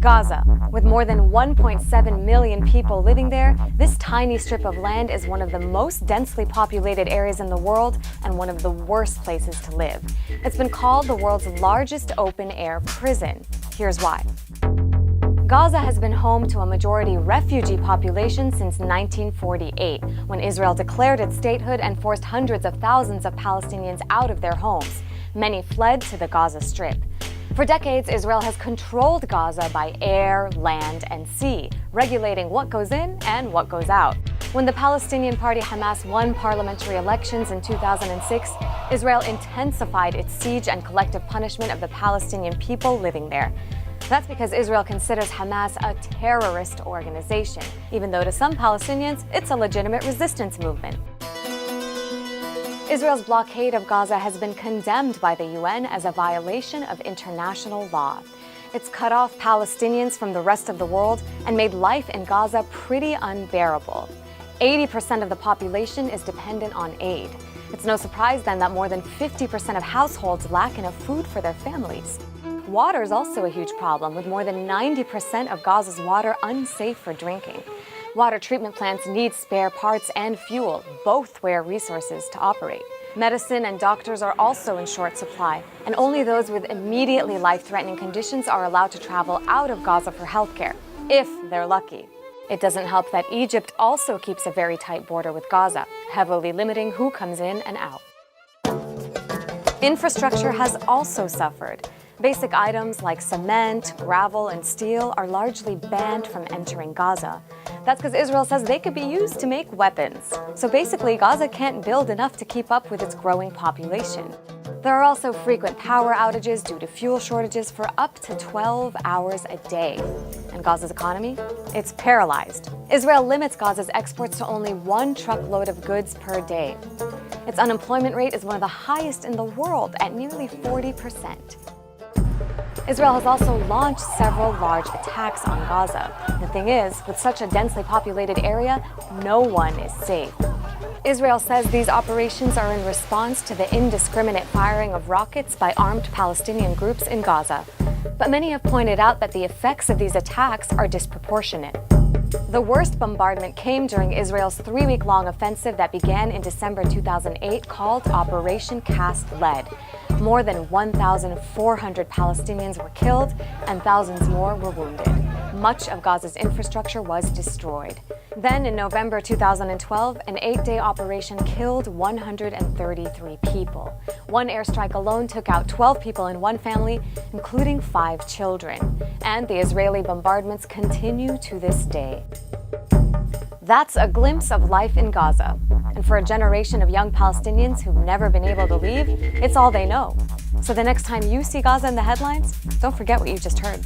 Gaza. With more than 1.7 million people living there, this tiny strip of land is one of the most densely populated areas in the world and one of the worst places to live. It's been called the world's largest open-air prison. Here's why. Gaza has been home to a majority refugee population since 1948, when Israel declared its statehood and forced hundreds of thousands of Palestinians out of their homes. Many fled to the Gaza Strip. For decades, Israel has controlled Gaza by air, land, and sea, regulating what goes in and what goes out. When the Palestinian party Hamas won parliamentary elections in 2006, Israel intensified its siege and collective punishment of the Palestinian people living there. That's because Israel considers Hamas a terrorist organization, even though to some Palestinians, it's a legitimate resistance movement. Israel's blockade of Gaza has been condemned by the UN as a violation of international law. It's cut off Palestinians from the rest of the world and made life in Gaza pretty unbearable. 80% of the population is dependent on aid. It's no surprise then that more than 50% of households lack enough food for their families. Water is also a huge problem, with more than 90% of Gaza's water unsafe for drinking. Water treatment plants need spare parts and fuel, both rare resources to operate. Medicine and doctors are also in short supply, and only those with immediately life-threatening conditions are allowed to travel out of Gaza for healthcare, if they're lucky. It doesn't help that Egypt also keeps a very tight border with Gaza, heavily limiting who comes in and out. Infrastructure has also suffered. Basic items like cement, gravel, and steel are largely banned from entering Gaza. That's because Israel says they could be used to make weapons. So basically, Gaza can't build enough to keep up with its growing population. There are also frequent power outages due to fuel shortages for up to 12 hours a day. And Gaza's economy? It's paralyzed. Israel limits Gaza's exports to only 1 truckload of goods per day. Its unemployment rate is one of the highest in the world at nearly 40%. Israel has also launched several large attacks on Gaza. The thing is, with such a densely populated area, no one is safe. Israel says these operations are in response to the indiscriminate firing of rockets by armed Palestinian groups in Gaza. But many have pointed out that the effects of these attacks are disproportionate. The worst bombardment came during Israel's 3-week-long offensive that began in December 2008 called Operation Cast Lead. More than 1,400 Palestinians were killed and thousands more were wounded. Much of Gaza's infrastructure was destroyed. Then, in November 2012, an 8-day operation killed 133 people. One airstrike alone took out 12 people in one family, including 5 children. And the Israeli bombardments continue to this day. That's a glimpse of life in Gaza. And for a generation of young Palestinians who've never been able to leave, it's all they know. So the next time you see Gaza in the headlines, don't forget what you just heard.